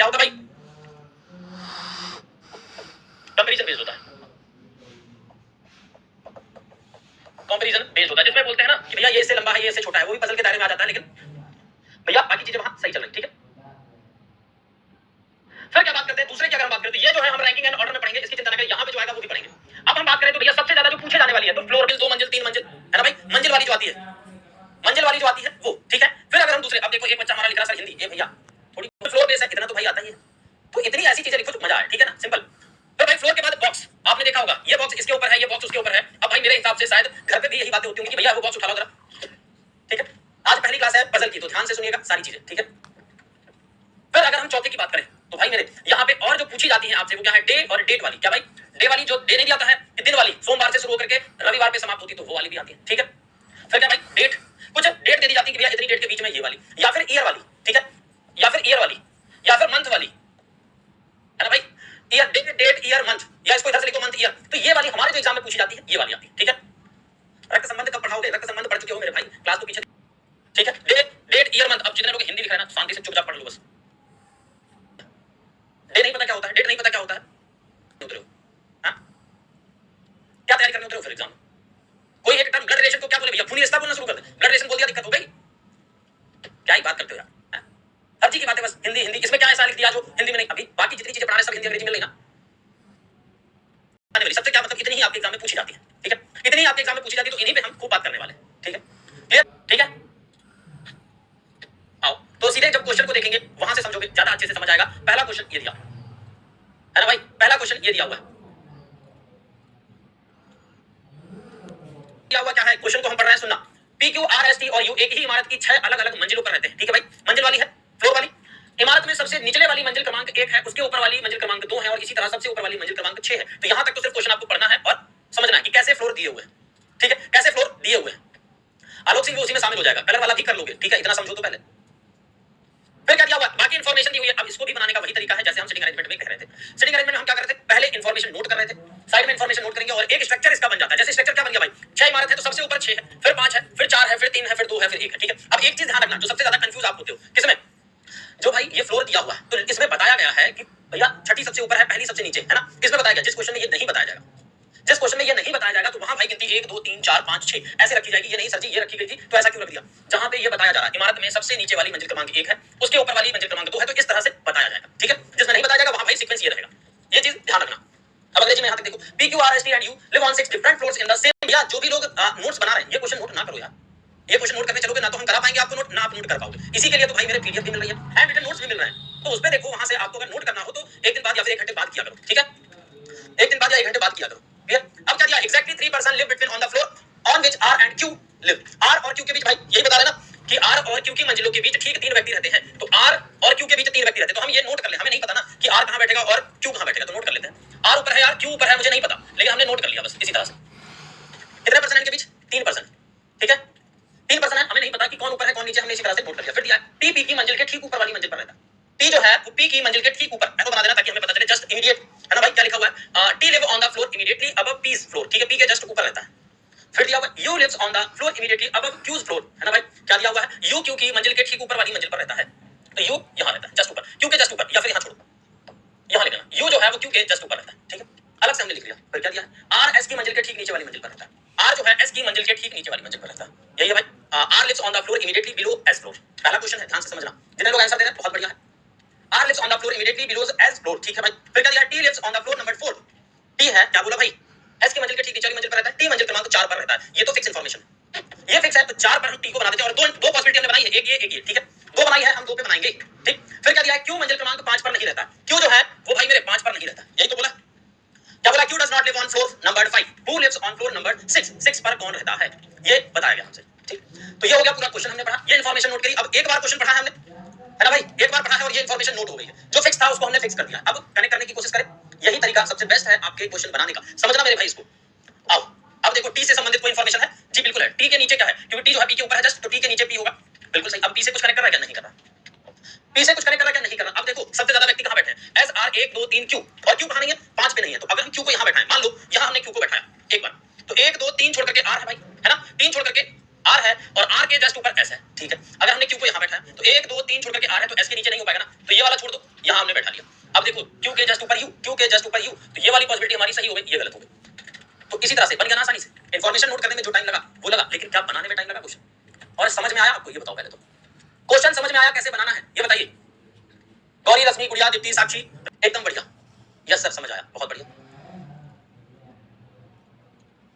क्या होगा भाई, कंपैरिजन बेस्ड होता है, कंपैरिजन बेस्ड होता है, जिसमें बोलते हैं ना कि भैया ये इससे लंबा है, ये इससे छोटा है, वो भी पजल के दायरे में आ जाता है, लेकिन भैया बाकी चीजें वहां सही चल रही, ठीक है। फिर क्या बात करते हैं दूसरे की, अगर हम बात करें तो ये जो है हम रैंकिंग एंड ऑर्डर में पढ़ेंगे, इसकी चिंता न करें, यहां पे जो आएगा वो भी पढ़ेंगे। अब हम बात करें तो भैया सबसे ज्यादा जो पूछे जाने वाली है तो फ्लोर बिल 2 मंजिल 3 मंजिल है ना भाई, मंजिल वाली जो आती है, मंजिल वाली जो आती है वो, ठीक है। फिर अगर हम दूसरे, अब देखो एक बच्चा हमारा लिख रहा सर हिंदी, ये भैया थोड़ी फ्लोर बेस है, इतना तो भाई आता ही है, तो इतनी ऐसी चीजें लिखो तो मजा आए, ठीक है ना, सिंपल। तो भाई फ्लोर के बाद बॉक्स, आपने देखा होगा ये बॉक्स इसके ऊपर है, ये बॉक्स उसके ऊपर है। अब भाई मेरे हिसाब से शायद घर पे भी यही बातें होती होंगी कि भैया वो बॉक्स उठा लो जरा, ठीक है। आज पहली क्लास है पजल की, तो ध्यान से सुनिएगा सारी चीजें, ठीक है। फिर अगर हम चौथे की बात करें तो भाई मेरे यहाँ पे और जो पूछी जाती है आपसे वो क्या है, डे और डेट वाली। क्या भाई, डे वाली जो डे नहीं आता है, दिन वाली सोमवार से शुरू होकर के रविवार पे समाप्त होती है, तो वो वाली भी आती है, ठीक है। फिर क्या भाई, डेट, कुछ डेट दे दी जाती है कि भैया इतनी डेट के बीच में ये वाली, या फिर ईयर वाली, ठीक है, या फिर ईयर वाली, या फिर मंथ वाली, है ना भाई, year day date year month, या इसको इधर से लिखो मंथ ईयर, तो ये वाली हमारे जो एग्जाम में पूछी जाती है ये वाली आती है, ठीक है। रक्त संबंध कब पढ़ाओगे, रक्त संबंध पढ़ चुके हो मेरे भाई, क्लास तो पीछे, ठीक है। डेट डेट ईयर मंथ, अब जितने लोग हिंदी लिख रहे हैं ना शांति से चुपचाप पढ़ लो बस। डे नहीं पता क्या होता है, डेट नहीं पता क्या होता है, उतरे हो, हाँ क्या तैयारी करने उतरे हो फिर एग्जाम। कोई एक टर्म ब्लड रिलेशन को क्या बोले भैया, खूनी रिश्ता बोलना शुरू कर दे, ब्लड रिलेशन बोल दिया दिक्कत हो गई, क्या ही बात करते हो यार, हर चीज की बात है बस हिंदी हिंदी, इसमें क्या ऐसा लिख दिया जो हिंदी में नहीं, अभी बाकी जितनी चीजें पढ़ा रहे सब हिंदी अंग्रेजी में लेना, सबसे क्या मतलब, इतनी ही आपके एग्जाम में पूछी जाती है, ठीक है, इतनी ही आपके एग्जाम में पूछी जाती है, तो इन्हीं पे हम खूब बात करने वाले हैं, ठीक है, क्लियर, ठीक है। आओ तो सीधे जब क्वेश्चन को देखेंगे वहां से समझोगे, ज्यादा अच्छे से समझ आएगा। पहला क्वेश्चन ये दिया है ना भाई, पहला क्वेश्चन ये दिया हुआ है, दिया हुआ क्या है, क्वेश्चन को हम पढ़ रहे हैं, सुनना। P Q R S T और यू एक ही इमारत की 6 अलग अलग मंजिलों पर रहते हैं, ठीक है भाई, मंजिल वाली है, फ्लोर वाली। इमारत में सबसे निचले वाली मंजिल क्रमांक 1 है, उसके ऊपर वाली मंजिल क्रमांक 2 है, और इसी तरह सबसे ऊपर वाली मंजिल क्रमांक 6 है। तो यहां तक तो सिर्फ क्वेश्चन आपको पढ़ना है और समझना है कि कैसे फ्लोर दिए हुए हैं, ठीक है, कैसे फ्लोर दिए हुए हैं। आलोक सिंह भी उसी में शामिल हो जाएगा, कलर वाला भी कर लोगे, ठीक है, इतना समझो तो पहले। फिर क्या दिया हुआ, बाकी इन्फॉर्मेशन दी हुई है। अब इसको भी बनाने का वही तरीका है जैसे हम सिटिंग अरेंजमेंट में कह रहे थे। सिटिंग अरेंजमेंट में हम क्या कर रहे थे, पहले इन्फॉर्मेशन नोट कर रहे थे, साइड में इन्फॉर्मेशन नोट करेंगे और एक स्ट्रक्चर इसका बन जाता है। जैसे स्ट्रक्चर क्या बन गया भाई, 6 इमारत है तो सबसे ऊपर 6 है, फिर 5 है, फिर 4 है, फिर 3 है, फिर 2 है, फिर 1 है, ठीक है। अब एक चीज ध्यान रखना, जो सबसे ज्यादा कंफ्यूज आप होते हो किसमें, जो भाई ये फ्लोर दिया हुआ है तो इसमें बताया गया है कि भैया छठी सबसे ऊपर है, पहली सबसे नीचे है ना, इसमें बताया गया। जिस क्वेश्चन में ये नहीं बताया जाएगा, जिस क्वेश्चन में ये नहीं बताया जाएगा तो वहां भाई गिनती 1 2 3 4 5 6 ऐसे रखी जाएगी। ये नहीं सर जी ये रखी गई थी तो ऐसा क्यों रख दिया, जहां पे ये बताया जा रहा है इमारत में सबसे नीचे वाली मंजिल क्रमांक 1 है, उसके ऊपर वाली मंजिल क्रमांक 2 है, तो इस तरह से बताया जाएगा, ठीक है। जिसमें नहीं बताया जाएगा वहां भाई सीक्वेंस ये रहेगा, ये चीज ध्यान रखना। अब अंग्रेजी में यहां तक देखो, P Q R S T and you live on 6 different floors in the same. या जो भी लोग नोट्स बना रहे हैं ये क्वेश्चन नोट ना करो यार, ये क्वेश्चन नोट करने चलोगे ना तो हम करा पाएंगे आपको नोट, ना आप नोट कर पाओगे। इसी के लिए तो भाई मेरे पीडीएफ भी मिल रही है, हैंड रिटन नोट्स भी मिल रहे हैं, तो उस पे देखो, वहां से आपको अगर नोट करना हो तो एक दिन बाद या फिर 1 घंटे बाद किया करो, ठीक है, 1 दिन बाद या 1 घंटे बाद किया करो। अब क्या दिया, exactly 3 person live between on the floor on which R and Q live. R और क्यू के बीच भाई यही बता रहे ना कि आर और क्यू की मंजिलों के बीच ठीक 3 व्यक्ति रहते हैं, तो आर और क्यू के बीच 3 व्यक्ति रहते हैं, तो हम ये नोट कर ले, हमें नहीं पता ना कि आर कहां बैठेगा और क्यू कहां बैठेगा, तो नोट कर लेते हैं। आर ऊपर है यार, क्यू ऊपर है, मुझे नहीं पता, लेकिन हमने नोट कर लिया बस इसी तरह से। कितने पर्सन है इनके बीच, 3 पर्सन, ठीक है, 3 पर्सन है, हमें नहीं पता कि कौन ऊपर है कौन नीचे, हमने इसी तरह से नोट कर लिया। फिर दिया टी पी की मंजिल के ठीक ऊपर वाली मंजिल पर रहता है, टी जो है वो पी की मंजिल के ठीक ऊपर, ऐसा बना देना ताकि हमें पता चले, जस्ट इमीडिएट, है ना भाई। क्या लिखा हुआ है, T live on the floor immediately above P's floor, ठीक है, पी के जस्ट ऊपर रहता है। फिर दिया हुआ है U lives on the floor immediately above Q's floor, है ना भाई। क्या दिया हुआ है, यू क्यू की मंजिल के ठीक ऊपर वाली मंजिल पर रहता है, तो यू यहां रहता है जस्ट ऊपर, क्यू के जस्ट ऊपर, या फिर यहां छोड़ो, यहां लिख देना, यू जो है वो क्यू के जस्ट ऊपर रहता है, ठीक है, अलग से हमने लिख लिया। फिर क्या दिया है, आर एस की मंजिल के ठीक नीचे वाली मंजिल पर रहता है, आर जो है एस की मंजिल के ठीक नीचे वाली मंजिल पर रहता है, यही है भाई। R lives on the floor immediately below S floor, पहला क्वेश्चन है, ध्यान से समझना, जितने लोग आंसर दे रहे हैं बहुत बढ़िया है। R lives on the floor immediately below S floor, ठीक है भाई। फिर क्या दिया, T lives on the floor number 4, T है, क्या बोला भाई, एस की मंजिल के ठीक नीचे वाली मंजिल पर रहता है, टी मंजिल क्रमांक 4 पर रहता है, ये तो फिक्स इंफॉर्मेशन है, ये फिक्स है, तो 4 पर हम टी को बना देते हैं, और दो पॉसिबिलिटी हमने बनाई है, एक ये, ठीक है, 2 बनाई है, हम 2 पे बनाएंगे, ठीक। फिर क्या दिया है, क्यू मंजिल क्रमांक 5 पर नहीं रहता, क्यू जो है वो भाई मेरे 5 पर नहीं रहता, यही तो बोला। क्या बोला, Q does not live on floor number 5, who lives on floor number 6, 6 पर कौन रहता है, ये बताया गया हमसे, ठीक। तो ये हो गया पूरा क्वेश्चन हमने पढ़ा, ये इंफॉर्मेशन नोट करी। अब एक बार क्वेश्चन पढ़ा है हमने, है ना भाई, एक बार पढ़ा है और ये इंफॉर्मेशन नोट हो गई है, जो फिक्स था उसको हमने फिक्स कर दिया। अब कनेक्ट करने की कोशिश करें, यही तरीका सबसे बेस्ट है आपके क्वेश्चन बनाने का, समझना मेरे भाई इसको। आओ अब देखो, टी से संबंधित कोई इंफॉर्मेशन है जी, बिल्कुल है। टी के नीचे क्या है, क्योंकि टी जो है पी के ऊपर है जस्ट, तो टी के नीचे पी होगा, बिल्कुल सही। अब पी से कुछ कनेक्ट कर रहा है क्या, नहीं कर रहा, पी से कुछ कनेक्ट कर रहा है क्या, नहीं कर रहा। अब देखो सबसे ज्यादा व्यक्ति कहां बैठे हैं, एस आर 1 2 3 क्यू, और क्यू कहां नहीं है, 5 पे नहीं है, तो अगर हम क्यू को यहां बैठाएं, मान लो यहां हमने क्यू को बैठाया एक बार, तो 1 2 3 छोड़ करके आर है भाई, है ना, 3 छोड़ करके आर है, और आर के जस्ट ऊपर एस है, ठीक है। अगर हमने क्यू को यहां बैठाया तो 1 2 3 छोड़ करके आर है, तो एस के नीचे नहीं हो पाएगा ना, तो ये वाला छोड़ दो, यहां हमने बैठा हमारी सही हो गई, ये गलत हो गई। तो इसी तरह से बन गया ना आसानी से। इन्फॉर्मेशन नोट करने में जो टाइम लगा वो लगा, लेकिन क्या बनाने में टाइम लगा क्वेश्चन? और समझ में आया आपको? ये बताओ पहले तो क्वेश्चन समझ में आया कैसे बनाना है, ये बताइए। गौरी, रश्मि, गुड़िया, दीप्ति, साक्षी, एकदम बढ़िया। यस सर, समझ आया, बहुत बढ़िया।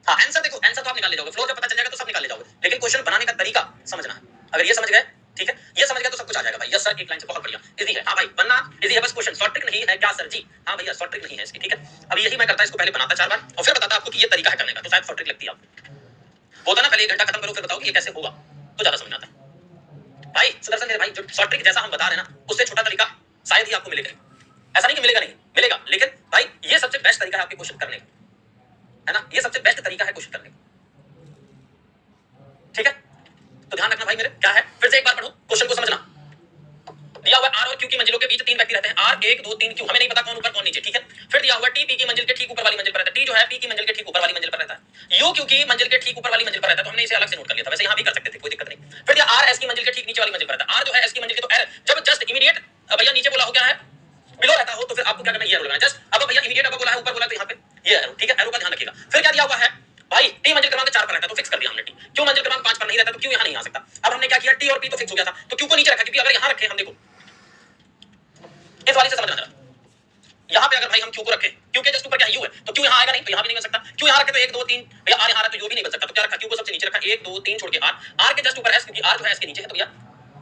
हाँ, आंसर देखो, आंसर तो आप निकाल ले जाओगे, फ्लो जब पता चल जाएगा तो सब निकाल ले जाओगे, लेकिन क्वेश्चन बनाने का तरीका समझना है। अगर ये समझ गए, ठीक है, ये समझ गए तो सब कुछ आ जाएगा भाई। यस सर, एक लाइन से, बहुत बढ़िया, इजी है। हाँ भाई, बनना इजी है, बस क्वेश्चन शॉर्ट ट्रिक नहीं है क्या सर जी? हाँ भैया, शॉर्ट ट्रिक नहीं है इसकी, ठीक है। अब यही मैं करता, इसको पहले बनाता 4 बार और फिर बताता आपको कि ये तरीका है करने का, तो शायद शॉर्ट ट्रिक लगती है आपको। बोलता ना पहले 1 घंटा खत्म करो फिर बताओ कि ये कैसे होगा, तो ज्यादा समझ आता है। भाई सुदर्शन मेरे भाई, जो शॉर्ट ट्रिक जैसा हम बता रहे हैं ना, उससे छोटा तरीका शायद ही आपको मिलेगा। ऐसा नहीं कि मिलेगा नहीं, मिलेगा, लेकिन भाई ये सबसे बेस्ट तरीका है आपके क्वेश्चन करने का, है ना? ये सबसे बेस्ट तरीका है क्वेश्चन करने का, ठीक है? तो ध्यान रखना भाई मेरे, क्या है, फिर से एक बार पढ़ो क्वेश्चन को समझना। दिया हुआ आर और क्यू की मंजिलों के बीच 3 व्यक्ति रहते हैं। आर 1 2 3 क्यू, हमें नहीं पता कौन ऊपर कौन नीचे, ठीक है। फिर दिया हुआ टी पी की मंजिल के ठीक ऊपर वाली मंजिल पर रहता है। टी जो है पी की मंजिल के ठीक ऊपर वाली मंजिल पर रहता है। यू क्यू की मंजिल के ठीक ऊपर वाली मंजिल पर रहता है, तो हमने इसे अलग से नोट कर लिया था, वैसे यहां भी कर सकते थे, कोई दिक्कत नहीं। फिर दिया आर एस की मंजिल के ठीक नीचे वाली मंजिल पर रहता है। आर जो है एस की मंजिल के, तो एल जब जस्ट इमीडिएट भैया नीचे बोला हो क्या है, बिलो रहता हो, तो फिर आपको क्या करना है, ये एरो लगाना है जस्ट। अब भैया इमीडिएट अब बोला है ऊपर बोला, तो यहां पे ये एरो, ठीक है, एरो का ध्यान रखिएगा। फिर क्या दिया हुआ है भाई, टी मंजिल क्रमांक 4 पर रहता है, तो फिक्स कर दिया हमने टी। क्यू मंजिल क्रमांक 5 पर नहीं रहता, तो क्यू यहां नहीं आ सकता। अब हमने क्या किया, टी और पी तो फिक्स हो गया था, तो क्यू को नीचे रखा, क्योंकि अगर यहां रखे हम, देखो इस वाली से समझना जरा, यहां पे अगर भाई हम क्यू को रखें, क्यू के जस्ट ऊपर क्या यू है, तो क्यू यहां आएगा नहीं, तो यहां भी नहीं बन सकता। क्यू यहां रखे तो 1 2 3, भैया आर यहां रहा तो यू भी नहीं बन सकता, तो क्या रखा, क्यू को सबसे नीचे रखा, 1 2 3 छोड़ के आर, आर के जस्ट ऊपर एस, क्योंकि आर जो है एस के नीचे है, तो भैया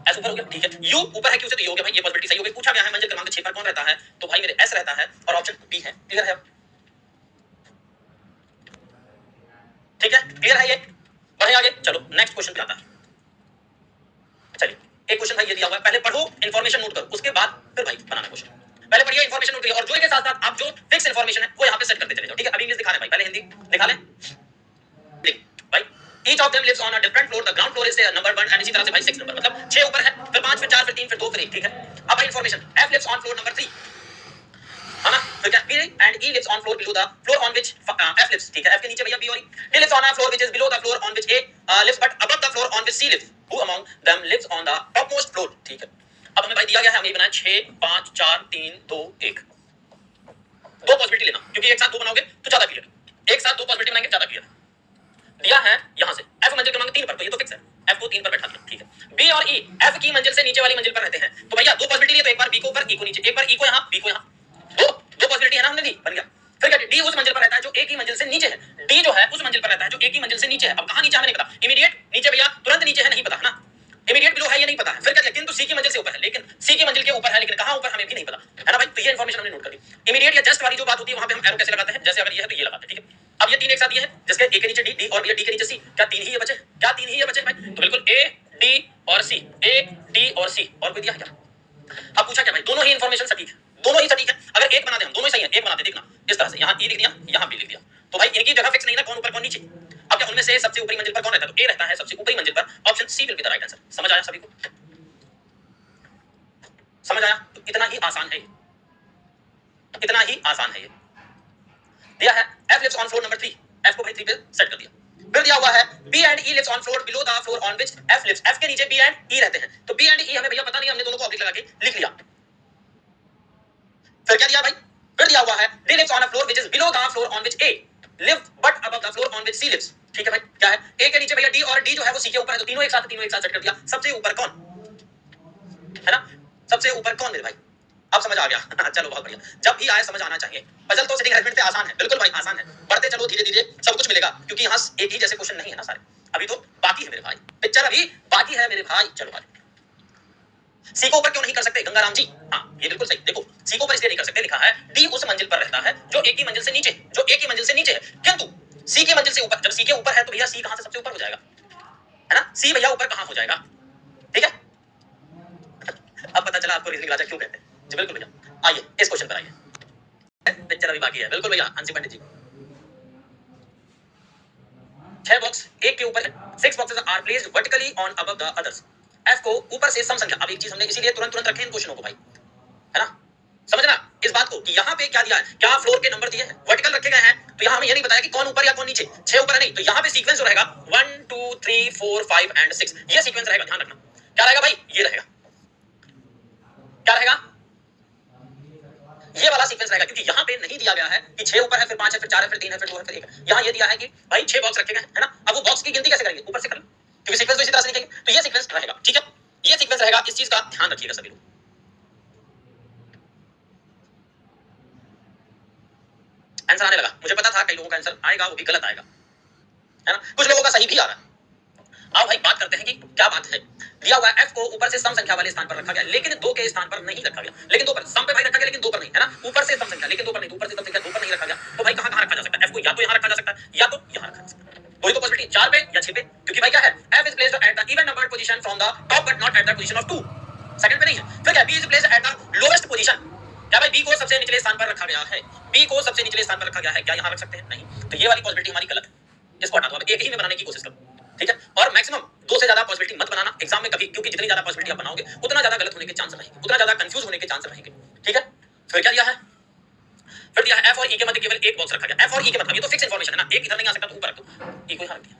एस ऊपर हो गया, ठीक है। यू ऊपर है क्यू से, तो ये हो गया भाई, ये पॉसिबिलिटी सही हो गई। पूछा गया है मंजिल क्रमांक 6 पर कौन रहता है, तो भाई मेरे एस रहता है, और ऑप्शन बी है। क्लियर है? ठीक है, क्लियर है ये? बढ़े आगे, चलो नेक्स्ट क्वेश्चन पे आता है। चलिए, एक क्वेश्चन भाई ये दिया हुआ है, पहले पढ़ो, इंफॉर्मेशन नोट करो, उसके बाद फिर भाई बनाना क्वेश्चन। पहले पढ़िए, इंफॉर्मेशन नोट करिए, और जो के साथ साथ आप जो फिक्स इंफॉर्मेशन है वो यहां पे सेट करते चले जाओ, ठीक है। अभी इंग्लिश दिखा रहे हैं भाई, पहले हिंदी दिखा लें। देख भाई, each of them lives on a different floor, the ground floor is number 1 and इसी तरह से भाई 6 नंबर, मतलब 6 ऊपर है, फिर 5 फिर 4 फिर 3 फिर 2 फिर 1, ठीक है। अब भाई information, F lives on floor number 3, है ना? फिर क्या, B and E lives on floor below the floor on which F lives, ठीक है। F के नीचे भैया B और E, D lives on a floor which is below the floor on which A lives but above the floor on which C lives, who among them lives on the topmost floor, ठीक है। अब हमें भाई दिया गया है, हमने बनाया 6 5 4 3 2 1, दो पॉसिबिलिटी लेना, क्योंकि एक साथ दो बनाओगे तो ज्यादा क्लियर, एक साथ दो पॉसिबिलिटी बनाएंगे ज्यादा क्लियर। दिया है यहां से F मंजिल क्रमांक 3 पर, तो ये तो फिक्स है, F को 3 पर बैठा दिया, ठीक है। B और E F की मंजिल से नीचे वाली मंजिल पर रहते हैं, तो भैया दो पॉसिबिलिटी लिए, तो एक बार B को ऊपर, E को नीचे, एक बार E को यहां, B को यहां, दो पॉसिबिलिटी है ना, हमने दी, बन गया। फिर क्या, D उस मंजिल पर रहता है जो A की मंजिल से नीचे है, D जो है उस मंजिल पर रहता है जो A की मंजिल से नीचे है। अब कहां नीचे हमें नहीं पता, इमीडिएट नीचे भैया, तुरंत नीचे है नहीं पता, है ना, इमीडिएट बिलो है ये नहीं पता है। फिर क्या, किंतु C की मंजिल से ऊपर है, लेकिन C की मंजिल के ऊपर है, लेकिन कहां ऊपर हमें भी नहीं पता, है ना भाई। तो ये इंफॉर्मेशन हमने नोट कर ली। इमीडिएट या जस्ट वाली जो बात होती है, वहां पे हम एरो कैसे लगाते हैं, जैसे अगर ये है तो ये लगाते हैं, ठीक है। अब ये तीन एक साथ ये है, जिसके A के नीचे D, D और भैया D के नीचे C, क्या तीन ही ये बचे, क्या तीन ही ये बचे भाई, तो बिल्कुल A D और C, A D और C, और कोई दिया है क्या? अब पूछा क्या भाई, दोनों ही इंफॉर्मेशन सटीक है, दोनों ही सटीक है। अगर एक बना दे हम, दोनों ही सही है, एक बना दे, देखना इस तरह से, यहाँ E लिख दिया, यहाँ B लिख दिया, तो भाई इनकी जगह फिक्स नहीं ना, कौन ऊपर कौन नीचे। अब क्या उनमें से सबसे ऊपरी मंजिल पर कौन रहता है, तो A रहता है सबसे ऊपरी मंजिल पर, option C will be the right answer. समझ आया सभी को? समझ आया? तो इतना ही आसान है ये, इतना ही आसान है ये। दिया है F lives on floor number 3, F को भाई 3 पे सेट कर दिया। फिर दिया हुआ है B and E lives on floor below the floor on which F lives, F के नीचे B and E रहते हैं, तो B and E हमें भैया पता नहीं, हमने दोनों को ऑब्लिक लगा के लिख लिया। फिर क्या दिया भाई, फिर दिया हुआ है D lives on a floor which is below the floor on which A lives but above the floor on which C lives, ठीक है भाई। क्या है, A के नीचे भैया D, और D जो है वो C के ऊपर है, तो तीनों एक साथ सेट कर दिया। सबसे ऊपर कौन है ना, सबसे ऊपर कौन मेरे भाई, अब समझ आ गया चलो बहुत बढ़िया, जब भी आए समझ आना चाहिए। पजल तो सेटिंग अरेंजमेंट पे आसान है, बिल्कुल भाई आसान है, बढ़ते चलो धीरे धीरे सब कुछ मिलेगा, क्योंकि यहाँ एक ही जैसे क्वेश्चन नहीं है ना सारे, अभी तो बाकी है मेरे भाई, पिक्चर अभी बाकी है मेरे भाई। चलो भाई, सी को ऊपर क्यों नहीं कर सकते गंगाराम जी? हाँ ये बिल्कुल सही, देखो सी को ऊपर इसलिए नहीं कर सकते, लिखा है डी उस मंजिल पर रहता है जो एक ही मंजिल से नीचे, जो एक ही मंजिल से नीचे है, किंतु सी की मंजिल से ऊपर, जब सी के ऊपर है तो भैया सी कहां से सबसे ऊपर हो जाएगा, है ना, सी भैया ऊपर कहां हो जाएगा, ठीक है। अब पता चला आपको रीजनिंग राजा क्यों कहते हैं जी, बिल्कुल भैया। आइए इस क्वेश्चन पर आइए, पिक्चर अभी बाकी है, बिल्कुल भैया अंशी पंडित जी। 6 बॉक्स एक के ऊपर है, 6 boxes are placed vertically on above the others, F को ऊपर से सम संख्या, अब एक चीज हमने इसीलिए तुरंत रखे इन क्वेश्चनों को भाई, है ना, समझना इस बात को कि यहाँ पे क्या दिया है, क्या फ्लोर के नंबर दिए हैं, वर्टिकल रखे गए हैं, तो यहाँ हमें ये नहीं बताया कि कौन ऊपर या कौन नीचे, 6 ऊपर है नहीं, तो यहाँ पे सीक्वेंस जो रहेगा 1 2 3 4 5 एंड 6, ये सीक्वेंस रहेगा, ध्यान रखना क्या रहेगा भाई, ये रहेगा, क्या रहेगा, ये वाला सीक्वेंस रहेगा, क्योंकि यहाँ पे नहीं दिया गया है कि 6 ऊपर है, फिर 5 है, फिर 4 है, फिर 3 है, फिर 2 है, फिर 1 है। यहाँ ये दिया है कि भाई 6 बॉक्स रखे गए हैं, है ना। अब वो बॉक्स की गिनती कैसे करेंगे, ऊपर से करेंगे, क्योंकि सीक्वेंस तो इसी तरह से लिखेंगे। तो ये सीक्वेंस रहेगा, ठीक है, ये सीक्वेंस रहेगा। इस चीज का ध्यान रखिएगा सभी लोग। आंसर आने लगा, मुझे पता था कई लोगों का आंसर आएगा, वो भी गलत आएगा, है ना। कुछ लोगों का सही भी आ रहा है। आओ भाई बात करते हैं कि क्या बात है। दिया हुआ f को ऊपर से सम संख्या वाले स्थान पर रखा गया, लेकिन 2 के स्थान पर नहीं रखा गया। लेकिन 2 पर, सम पे भाई रखा गया लेकिन 2 पर नहीं, है ना। ऊपर से सम संख्या लेकिन 2 पर नहीं, ऊपर से सम संख्या 2 पर नहीं रखा गया। तो भाई कहां रखा जा सकता है f को? या तो यहां रखा जा सकता है या तो यहां रखा जा सकता है। कोई तो पॉसिबिलिटी 4 पे या 6 पे, क्योंकि भाई क्या है, f is placed at the even numbered position from the top but not at the position of 2। Second पे नहीं है। फिर क्या, b is placed at the lowest position। क्या भाई b को सबसे निचले स्थान पर रखा गया है? b को सबसे निचले स्थान पर रखा गया है, क्या यहां रख सकते हैं? नहीं। तो ये वाली पॉसिबिलिटी हमारी गलत है, इसको हटा दो। अब एक ही में बनाने की कोशिश करो, ठीक है। और मैक्सिमम 2 से ज्यादा पॉसिबिलिटी मत बनाना एग्जाम में कभी, क्योंकि जितनी ज्यादा पॉसिबिलिटी आप बनाओगे उतना ज्यादा गलत होने के चांस रहेंगे, उतना ज्यादा कंफ्यूज होने के चांस रहेंगे, ठीक है। फिर क्या दिया है, फिर दिया है f और e के मध्य केवल एक बॉक्स रखा गया। f और e के मतलब ये तो फिक्स इंफॉर्मेशन है ना, एक इधर नहीं आ सकता तो ऊपर रख दो, e को यहां रख दिया।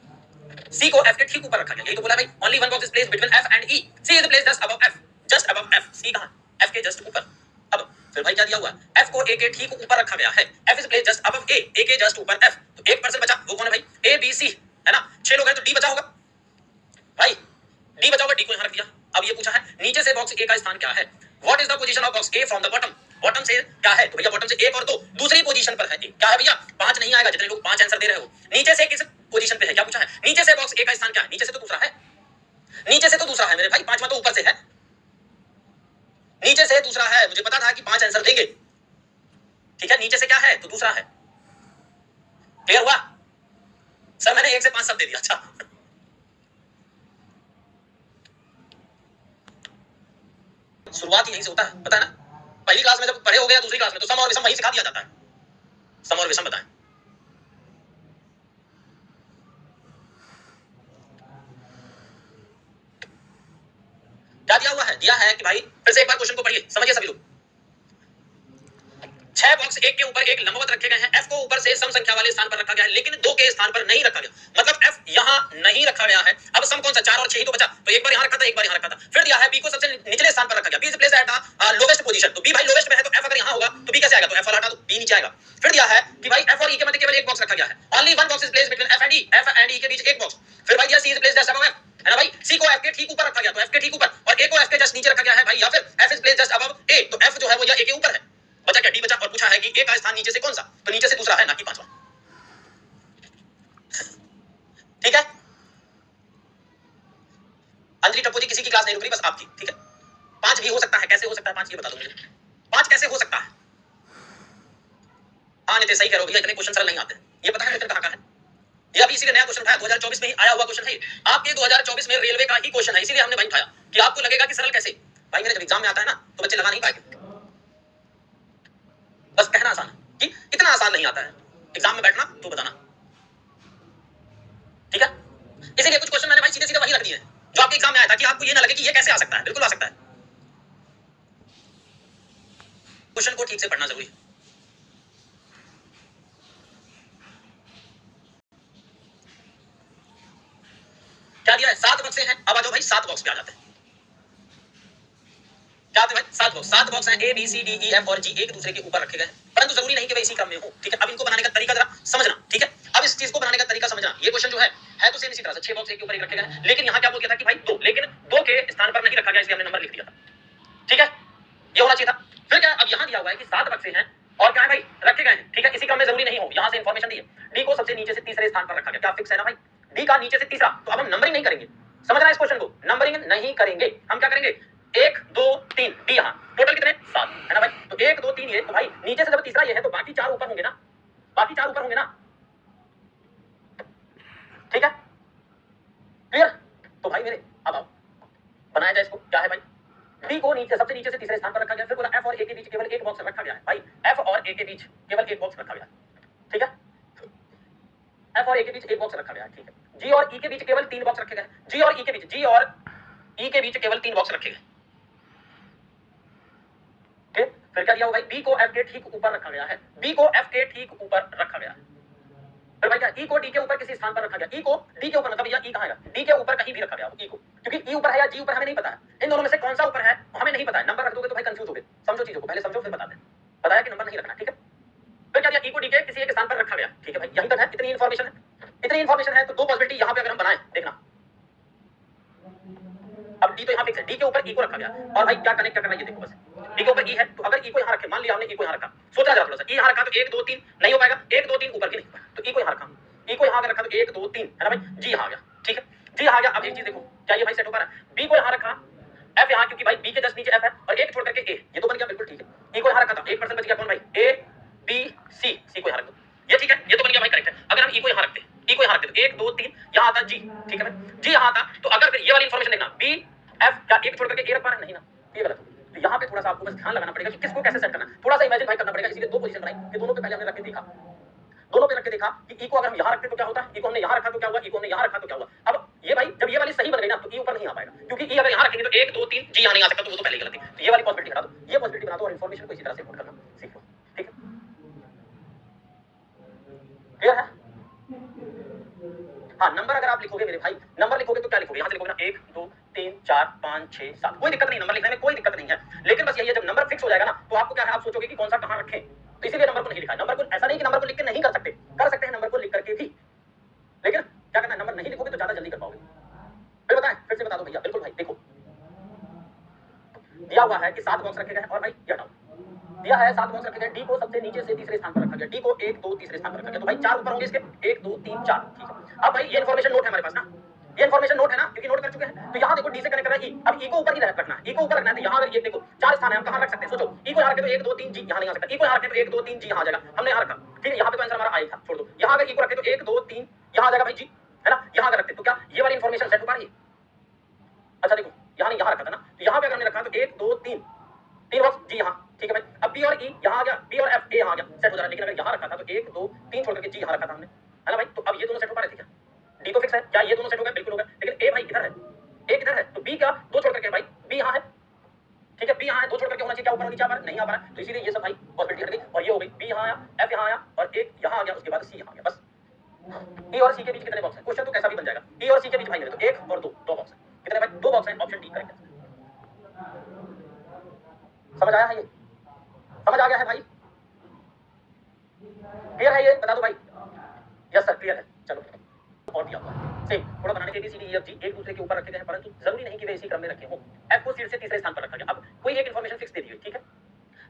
c को f के ठीक ऊपर रखा गया, यही तो बोला भाई, only one box is placed between f and e, c is placed just above f, just above f, c कहां, f के जस्ट ऊपर। अब फिर भाई क्या दिया हुआ, f को a के ठीक ऊपर रखा गया है, f is placed just above a, a के जस्ट ऊपर f। तो एक पर्सन बचा, वो कौन है भाई, a b c, है ना। 6 लोग हैं तो d बचा होगा भाई, डी बचा होगा, डी को यहां रख दिया। अब ये पूछा है नीचे से बॉक्स ए का स्थान क्या है, what is the position of box A from the bottom. Bottom से क्या है, तो भैया बॉटम से 1 और 2 दूसरी पोजीशन पर है। क्या है भैया, 5 नहीं आएगा, जितने लोग 5 आंसर दे रहे हो। नीचे से किस पोजीशन पे है, क्या पूछा है, नीचे से बॉक्स ए का स्थान क्या है, नीचे से तो दूसरा है, नीचे से तो दूसरा है मेरे भाई, 5वां तो ऊपर से है, नीचे से दूसरा है। मुझे पता था कि 5 आंसर देंगे, ठीक है। नीचे से क्या है, तो दूसरा है। क्लियर हुआ सर, मैंने 1 से 5 सब दे दिया। अच्छा, शुरुआत यहीं से होता है, पता है ना। पहली क्लास में जब पढ़े हो गया, दूसरी क्लास में तो सम और विषम वहीं सिखा दिया जाता है। सम और विषम बताएं, क्या दिया हुआ है, दिया है कि भाई फिर से एक बार क्वेश्चन को पढ़िए, समझिए सभी लोग। 6 बॉक्स एक के ऊपर एक लंबवत रखे गए हैं, f को ऊपर से सम संख्या वाले स्थान पर रखा गया है, लेकिन 2 के स्थान पर नहीं रखा गया, मतलब f यहां नहीं रखा गया है। अब सम कौन सा, 4 और 6 ही तो बचा, तो एक बार यहां रखा था, एक बार यहां रखा था। फिर दिया है b को सबसे निचले स्थान पर रखा गया, b is placed at the lowest position. तो b भाई लोवेस्ट में है, तो f अगर यहां होगा तो b कैसे आएगा, तो f वाला हटा दो, b नीचे आएगा। फिर दिया है कि भाई f और e के मध्य केवल एक बॉक्स रखा गया है, only one box is placed between f and e, f and e के बीच एक बॉक्स। फिर भाई दिया c is placed just above f, है ना भाई। c को f के ठीक ऊपर रखा गया, तो f के ठीक ऊपर, और a को f के जस्ट नीचे रखा गया है भाई, या फिर f is placed just above a, तो f जो है वो या a के ऊपर है। बचा क्या, डी बचा, और पूछा है कि ए का स्थान नीचे से कौन सा, तो नीचे से दूसरा है, ना कि 5वां, ठीक है। अंजलि टप्पू जी किसी की क्लास नहीं रुक रही, बस आपकी, ठीक है। 5 भी हो सकता है, कैसे हो सकता है 5, ये बता दो मुझे, 5 कैसे हो सकता है। हाँ नितिन सही कह रहे हो भैया, इतने क्वेश्चन सरल नहीं आते, ये पता है नितिन कहाँ का है, ये अभी इसीलिए नया क्वेश्चन उठाया, 2024 में ही आया हुआ क्वेश्चन है आपके, 2024 में रेलवे का ही क्वेश्चन है, इसीलिए हमने भाई उठाया कि आपको लगेगा कि सरल कैसे। भाई मेरे जब एग्जाम में आता है ना, तो बच्चे लगा नहीं पाएंगे, बस कहना आसान है कि इतना आसान नहीं आता है, एग्जाम में बैठना तो बताना, ठीक है। इसीलिए कुछ क्वेश्चन मैंने भाई सीधे सीधे वही रख दिए जो आपके एग्जाम में आया था, कि आपको ये ना लगे कि ये कैसे आ सकता है, बिल्कुल आ सकता है। क्वेश्चन को ठीक से पढ़ना जरूरी है। क्या दिया है, 7 बक्से हैं। अब आ जाओ भाई 7 बॉक्स पे आ जाते हैं। क्या आते हैं भाई, 7 बॉक्स हैं, A B C D E F और जी एक दूसरे के ऊपर रखे गए, परंतु जरूरी नहीं कि वे इसी क्रम में हो, ठीक है। अब इनको बनाने का तरीका जरा समझना, ठीक है। अब इस चीज को बनाने का तरीका समझना। ये क्वेश्चन जो है तो सेम इसी तरह से 6 बॉक्स एक के ऊपर एक रखे गए, लेकिन यहाँ क्या बोल दिया था कि भाई 2, लेकिन 2 के स्थान पर नहीं रखा गया, इसलिए हमने नंबर लिख दिया था, ठीक है। ये होना चाहिए था। फिर क्या, अब यहाँ दिया हुआ है कि 7 बक्से हैं और क्या है भाई, रखे गए हैं, ठीक है। इसी क्रम में जरूरी नहीं हो, यहाँ से इंफॉर्मेशन दी है। डी को सबसे नीचे से तीसरे स्थान पर रखा गया, क्या फिक्स है ना भाई, डी का नीचे से तीसरा। तो अब हम नंबरिंग नहीं करेंगे, समझ रहा है इस क्वेश्चन को, नंबरिंग नहीं करेंगे। हम क्या करेंगे, 1 2 3 डी, यहाँ टोटल कितने 7, है ना भाई। तो 1 2 3 ये, तो भाई नीचे से जब तीसरा ये है तो बाकी 4 ऊपर होंगे ना, बाकी 4 ऊपर होंगे ना, ठीक है। क्लियर। तो भाई मेरे अब आओ बनाया जाए इसको। क्या है भाई, डी को नीचे सबसे नीचे से तीसरे स्थान पर रखा गया। फिर बोला एफ और ए के बीच केवल एक बॉक्स रखा गया है भाई, एफ और ए के बीच केवल एक बॉक्स रखा गया है, ठीक है। एफ और ए के बीच एक बॉक्स रखा गया है, ठीक है। जी और ई के बीच केवल 3 बॉक्स रखे गए, जी और ई के बीच, जी और ई के बीच केवल 3 बॉक्स रखे गए, ठीक। फिर क्या दिया हुआ भाई, बी को एफ के ठीक ऊपर रखा गया है, बी को एफ के ठीक ऊपर रखा गया है। फिर भाई क्या, ई को डी के ऊपर किसी स्थान पर रखा गया, ई को डी के ऊपर, मतलब भैया ई कहां है, डी के ऊपर कहीं भी रखा गया ई को, क्योंकि ई ऊपर है या जी ऊपर हमें नहीं पता है, इन दोनों में से कौन सा ऊपर है हमें नहीं पता है। नंबर रख दोगे तो भाई कंफ्यूज होगे, समझो चीजों को, पहले समझो फिर बताते हैं। बताया कि नंबर नहीं रखना, ठीक है। फिर क्या दिया, ई को डी के किसी एक स्थान पर रखा गया, ठीक है भाई, यहीं तक है, इतनी इन्फॉर्मेशन है, इतनी इन्फॉर्मेशन है। तो दो पॉसिबिलिटी यहां पे अगर हम बनाएं, देखना, अब डी तो यहां फिक्स है, डी के ऊपर ई को रखा गया, और भाई क्या कनेक्ट करना है ये देखो बस, डी के ऊपर ई है, तो अगर ई को यहां रखे, मान लिया हमने ई को यहां रखा, सोचना जरा थोड़ा सा, ई यहां रखा तो 1 2 3 नहीं हो पाएगा, 1 2 3 ऊपर के नहीं होगा, तो ई को यहां रखा, ई को यहां रखा तो 1 2 3 है ना भाई, जी यहां आ गया, ठीक है, जी आ गया। अब एक चीज देखो, क्या ये भाई सेट हो पा रहा है, बी को यहां रखा, एफ यहां, क्योंकि भाई बी के जस्ट नीचे एफ है, और एक छोड़ करके ए, ये तो बन गया बिल्कुल ठीक है। ई को यहां रखा था, 1% बच गया, कौन भाई, ए बी सी, सी को यहां रख दो, ये ठीक है, ये तो बन गया भाई करेक्ट है। अगर हम ई को यहां रखते, ई को यहां रखते तो 1 2 3 यहां आता जी, ठीक है भाई, जी यहां आता, तो अगर फिर ये वाली इंफॉर्मेशन देखना, बी एफ क्या एक छोड़ करके ए रख पा रहे नहीं ना, ये गलत हो। तो यहाँ पे थोड़ा सा आपको बस ध्यान लगाना पड़ेगा कि किसको कैसे सेट करना, थोड़ा सा इमेजिन भाई करना पड़ेगा, इसीलिए दो पोजीशन बनाई कि दोनों पे पहले हमने रख के देखा, दोनों पे रख के देखा कि ई को अगर हम यहाँ रखते तो क्या होता है, ई को हमने यहाँ रखा तो क्या हुआ, ई को हमने यहाँ रखा तो क्या हुआ। अब ये भाई जब ये वाली सही बन गई ना, तो ई ऊपर नहीं आ पाएगा, क्योंकि ई अगर यहाँ रखेंगे तो 1 2 3 जी यहाँ नहीं आ सकता, तो वो तो पहले ही गलत थी। तो ये वाली पॉसिबिलिटी हटा दो, ये पॉसिबिलिटी बना दो, और इन्फॉर्मेशन को इसी तरह से पुट करना सीख लो, ठीक है, क्लियर है। हाँ, नंबर अगर आप लिखोगे मेरे भाई, नंबर लिखोगे तो क्या लिखोगे, यहाँ से लिखोगे ना 1 2 3 4 5 6 7, कोई दिक्कत नहीं, नंबर लिखने में कोई दिक्कत नहीं है, लेकिन बस यही है, जब नंबर फिक्स हो जाएगा ना, तो आपको क्या है, आप सोचोगे कि कौन सा कहाँ रखें, तो इसीलिए नंबर को नहीं लिखा है। नंबर को ऐसा नहीं कि नंबर को लिख के नहीं कर सकते, कर सकते हैं नंबर को लिख करके भी, लेकिन क्या करना है, नंबर नहीं लिखोगे तो ज्यादा जल्दी कर पाओगे। फिर बताएं, फिर से बता दो भैया, बिल्कुल भाई, देखो दिया हुआ है कि 7 बॉक्स रखे गए हैं, और भाई ये हटाओ, दिया है 7 बॉक्स रखे गए, डी को सबसे नीचे से तीसरे स्थान पर रखा गया, डी को 1 2 तीसरे स्थान पर रखा गया, तो भाई 4 ऊपर होंगे इसके, 1 2 3 4, ठीक है। अब भाई ये इन्फॉर्मेशन नोट है हमारे पास ना, ये इन्फॉर्मेशन नोट है ना, क्योंकि नोट कर चुके हैं। तो यहाँ देखो डी से कनेक्ट करना है ई, अब ई को ऊपर ही रखना है, ई को ऊपर रखना है, तो यहाँ अगर ये देखो 4 स्थान है, हम कहाँ रख सकते हैं, सोचो, ई को यहाँ रखे तो 1 2 3 जी यहाँ नहीं आ सकता, ई को यहाँ रखे तो 1 2 3 जी यहाँ आ जाएगा, हमने यहाँ रखा, ठीक है, यहाँ पे तो आंसर हमारा आई था, छोड़ दो। यहाँ अगर ई को रखे तो 1 2 3 यहाँ आ जाएगा भाई जी, है ना, यहाँ अगर रखते तो क्या ये वाली इन्फॉर्मेशन सेट हो पा रही है। अच्छा देखो, यहाँ नहीं, यहाँ रखा था ना, तो यहाँ पे अगर हमने रखा तो 1 2 3 तीन बॉक्स जी यहाँ, ठीक है भाई। अब बी और ई यहाँ आ गया, बी और एफ ए यहाँ आ गया, सेट हो जा रहा है। लेकिन अगर यहाँ रखा था तो 1 2 3 छोड़ करके जी यहाँ रखा था हमने, है ना भाई, तो अब ये दोनों सेट हो पा रहे थे क्या, डी तो फिक्स है, क्या ये दोनों सेट हो गए, बिल्कुल हो गए, लेकिन ए भाई इधर है, एक इधर है, तो बी क्या दो छोड़ करके भाई बी यहाँ है, ठीक है, बी यहाँ है, दो छोड़ करके होना चाहिए, क्या ऊपर नीचे आ पा रहा है, नहीं आ पा रहा है, तो इसीलिए ये सब भाई पॉसिबिलिटी हट गई, और ये हो गई, बी यहाँ आया, एफ यहाँ आया, और एक यहाँ आ गया, उसके बाद सी यहाँ आ गया, बस। ई और सी के बीच कितने बॉक्स है, क्वेश्चन तो कैसा भी बन जाएगा, ई और सी के बीच भाई मेरे तो 1 और 2 दो बॉक्स है, कितने भाई, 2 बॉक्स है, ऑप्शन डी करेक्ट है। समझ आया है, ये समझ आ गया है भाई, क्लियर है ये, बता दो भाई, यस सर क्लियर है। चलो और दिया हुआ है सेम, थोड़ा बनाने के ABCD EF G एक दूसरे के ऊपर रखे गए हैं, परंतु जरूरी नहीं कि वे इसी क्रम में रखे हों। F को सीट से तीसरे स्थान पर रखा गया। अब कोई एक इन्फॉर्मेशन फिक्स दे दी हुई, ठीक है,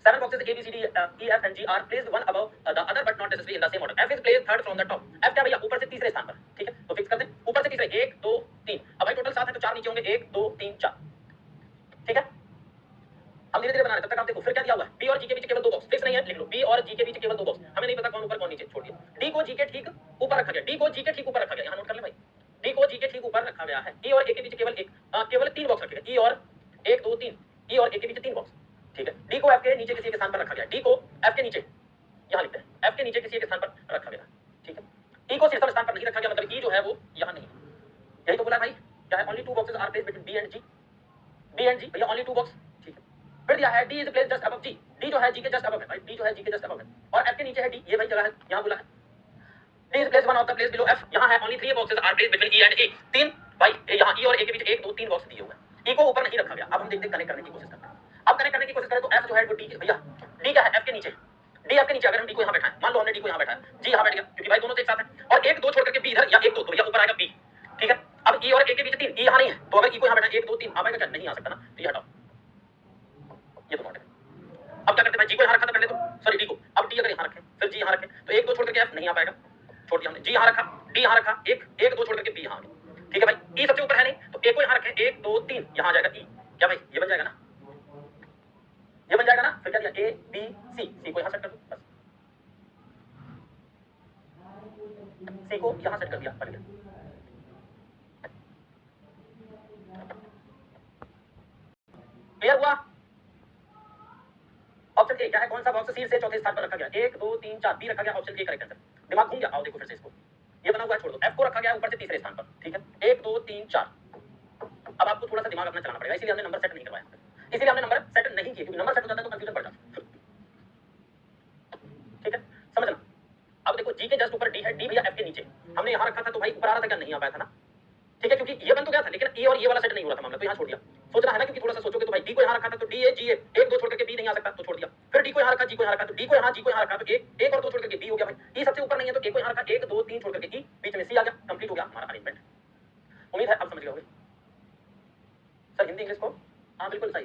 7 boxes ABCD E F and G are placed one above the other but not necessarily in the same order. F is placed third from the top. F क्या भैया, ऊपर से तीसरे स्थान पर, ठीक है, तो फिक्स कर दें ऊपर से तीसरे, 1 2 3, अब भाई टोटल 7 है तो 4 नीचे होंगे, 1 2 3 4, ठीक है। हम धीरे धीरे बना रहे, तब तक आप देखो फिर क्या दिया हुआ है, बी और जी के बीच केवल 2 बॉक्स, फिक्स नहीं है, लिख लो बी और जी के बीच केवल 2 बॉक्स, हमें नहीं पता कौन ऊपर कौन नीचे, छोड़ दिया। डी को जी के ठीक ऊपर रखा गया, डी को जी के ठीक ऊपर रखा गया, यहाँ नोट कर ले भाई, डी को जी के ठीक ऊपर रखा गया है। ई और ए के बीच केवल 3 बॉक्स रखे गए, ई और 1 2 3, ई और ए के बीच 3 बॉक्स, ठीक है। डी को एफ के नीचे किसी एक स्थान पर रखा गया, डी को एफ के नीचे यहाँ लिखते हैं, एफ के नीचे किसी एक स्थान पर रखा गया, ठीक है। ई को शीर्षम स्थान पर नहीं रखा गया, मतलब ई जो है वो यहाँ नहीं, यही तो बोला भाई, क्या है, only 2 boxes are placed between B and G, B and G भैया ओनली 2 बॉक्स, ठीक है। फिर दिया है D is placed just above G, D जो है जी के जस्ट अबव है भाई, डी जो है जी के जस्ट अबव है, और एफ के नीचे है डी, ये भाई जगह है, यहाँ बोला है D is placed one of the place below F, यहाँ है only 3 boxes are placed between E and A, 3 भाई यहाँ ई और ए के बीच 1 2 3 बॉक्स दिए हुए हैं, ई को ऊपर नहीं रखा गया। अब हम देखते हैं कनेक्ट करने की कोशिश करते हैं, अब कनेक्ट करने की कोशिश करें तो एफ जो है वो डी भैया, डी क्या है, एफ के नीचे, डी एफ के नीचे, अगर हम डी को यहाँ बैठाएं, मान लो हमने डी को यहाँ बैठाया, जी यहाँ बैठ गया, क्योंकि भाई दोनों तो एक साथ है, और 1 2 छोड़ करके बी इधर, या 1 2 तो भैया ऊपर आएगा बी, ठीक है। अब ई और ए के बीच 3, ई यहाँ नहीं है, तो अगर ई को यहाँ बैठा 1 2 3 आ पाएगा क्या, नहीं आ सकता ना, तो ये हटाओ, ये तो नोट है। अब क्या करते हैं, जी को यहाँ रखा था पहले, तो सॉरी डी को, अब डी अगर यहाँ रखें फिर जी यहाँ रखें, तो 1 2 छोड़ करके एफ नहीं आ पाएगा, छोड़ दिया हमने, जी यहाँ रखा, डी यहाँ रखा, 1 2 छोड़ करके बी यहाँ आ गया, ठीक है भाई। ई सबसे ऊपर है नहीं, तो ए को यहाँ रखें, 1 2 3 यहाँ आ जाएगा ई, क्या भाई ये बन जाएगा ना, ये बन जाएगा ना। फिर क्या दिया, ए बी सी, सी को यहाँ सेट कर दो बस, सी को यहाँ सेट कर दिया, बन गया। क्लियर हुआ। ऑप्शन ए क्या है, कौन सा बॉक्स सी से चौथे स्थान पर रखा गया, 1 2 3 4 बी रखा गया, ऑप्शन ए करेक्ट आंसर। दिमाग घूम गया, आओ देखो फिर से इसको, ये बना हुआ है, छोड़ दो, एफ को रखा गया ऊपर से तीसरे स्थान पर, ठीक है, 1 2 3 4। अब आपको थोड़ा सा दिमाग अपना चलाना पड़ेगा, इसलिए हमने नंबर सेट नहीं करवाया, इसलिए हमने नंबर सेट नहीं किए, क्योंकि नंबर सेट हो जाता है तो कंफ्यूजन बढ़ जाता है, ठीक है, समझना। अब देखो जी के जस्ट ऊपर डी है, डी भैया एफ के नीचे, हमने यहाँ रखा था तो भाई ऊपर आ रहा था क्या, नहीं आ पाया था ना, ठीक है, क्योंकि ये बन तो गया था, लेकिन ए और ये वाला सेट नहीं हो रहा था मामला, तो यहाँ छोड़ दिया। सोचना है ना, क्योंकि थोड़ा सा सोचोगे तो भाई डी को यहाँ रखा था तो डी ए जी ए, एक दो छोड़ करके बी नहीं आ सकता तो छोड़ दिया, फिर डी को यहाँ रखा, जी को यहाँ रखा तो डी को यहाँ, जी को यहाँ रखा तो एक और दो छोड़ करके बी हो गया भाई, ई सबसे ऊपर नहीं है तो ए को यहाँ रखा, एक दो तीन छोड़ करके ई, बीच में सी आ गया, कंप्लीट हो गया हमारा अरेंजमेंट। उम्मीद है आप समझ गए होंगे। सर हिंदी इंग्लिश को, हाँ बिल्कुल सही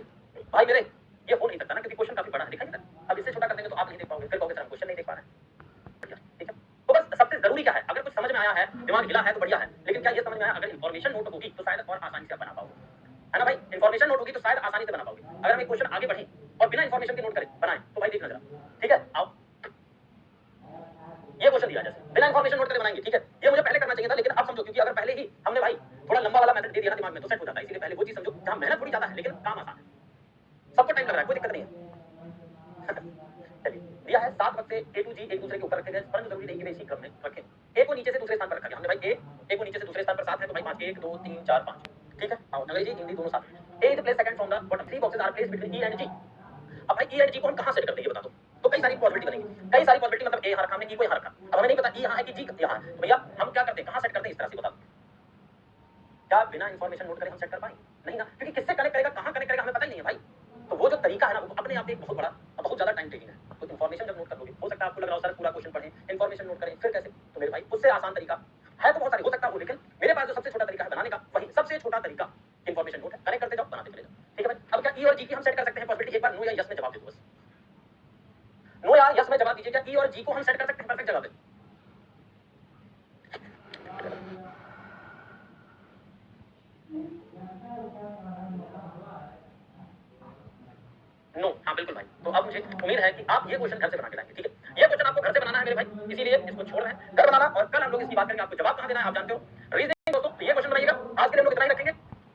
भाई मेरे, ये हो नहीं सकता ना क्योंकि क्वेश्चन काफी बड़ा है, दिखाई देता है। अब इससे छोटा कर देंगे तो आप नहीं देख पाओगे, फिर कहोगे सर हम क्वेश्चन नहीं देख पा रहे हैं। बढ़िया, ठीक है। तो बस सबसे जरूरी क्या है, अगर कुछ समझ में आया है, दिमाग हिला है तो बढ़िया है, लेकिन क्या ये समझ में आया, अगर इन्फॉर्मेशन नोट होगी तो शायद और आसानी से आप बना पाओगे, है ना भाई। इन्फॉर्मेशन नोट होगी तो शायद आसानी से बना पाओगे। अगर हम एक क्वेश्चन आगे बढ़े और बिना इन्फॉर्मेशन के नोट करें बनाए तो भाई देखना जरा, ठीक है। आओ ये क्वेश्चन दिया जैसे बिना इन्फॉर्मेशन नोट करे बनाएंगे, ठीक है। ये मुझे पहले करना चाहिए था, लेकिन अब समझो, क्योंकि अगर पहले ही हमने भाई थोड़ा लंबा वाला मेथड दे दिया ना दिमाग में तो सेट हो जाता है, इसलिए पहले वो चीज समझो जहां मेहनत थोड़ी ज्यादा है लेकिन काम आसान है, सबको टाइम लग रहा है, कोई दिक्कत नहीं है। चलिए दिया है 7 वक्त से ए टू जी एक दूसरे के ऊपर रखे गए, परंतु जरूरी नहीं कि वे इसी क्रम में रखें। ए को नीचे से दूसरे स्थान पर रखा गया हमने भाई, ए को नीचे से दूसरे स्थान पर 7 है तो भाई 5 1 2 3 4 5, ठीक है। आओ अंग्रेजी हिंदी दोनों साथ। A is place second from the bottom, 3 boxes are placed between E and G. अब भाई ई एंड जी को हम कहां सेट करते हैं ये बता दो, तो कई सारी पॉसिबिलिटी बनेगी, कई सारी पॉसिबिलिटी, मतलब ए यहां रखा हमने, ई को यहां रखा, अब हमें नहीं पता ई यहां है कि जी यहां है, तो भैया हम क्या करते हैं, कहां सेट करते हैं, इस तरह से बता दो। क्या बिना इंफॉर्मेशन नोट करे हम सेट कर पाएंगे? नहीं ना, क्योंकि किससे कनेक्ट करेगा, कहां कनेक्ट करेगा हमें पता ही नहीं है भाई। तो वो जो तरीका है ना वो अपने आप एक बहुत बड़ा बहुत ज्यादा टाइम टेकिंग है। तो इन्फॉर्मेशन जब नोट कर लोगे, हो सकता है आपको लग रहा हो सर पूरा क्वेश्चन पढ़ें इन्फॉर्मेशन नोट करें फिर कैसे, तो मेरे भाई उससे आसान तरीका है तो बहुत सारे हो सकता है, लेकिन मेरे पास जो सबसे छोटा तरीका है बनाने का, वही सबसे छोटा तरीका इन्फॉर्मेशन नोट है, कनेक्ट करते जाओ बनाते चले जाओ, ठीक है भाई। अब क्या ई और जी की हम सेट कर सकते हैं पॉसिबिलिटी, एक बार नो या यस में जवाब दे दो बस, नो या यस में जवाब दीजिए, क्या ई और जी को हम सेट कर सकते हैं, परफेक्ट जवाब है। नो, हाँ बिल्कुल भाई। तो अब मुझे उम्मीद है कि आप ये क्वेश्चन घर से बना के लाएंगे, ठीक है। ये क्वेश्चन आपको घर से बनाना है मेरे भाई, इसीलिए इसको छोड़ रहे हैं घर बनाना, और कल हम लोग इसकी बात करेंगे, आपको जवाब कहां देना है आप जानते हो। रीजनिंग दोस्तों, ये क्वेश्चन बनाइएगा। आज के लिए हम लोग इतना ही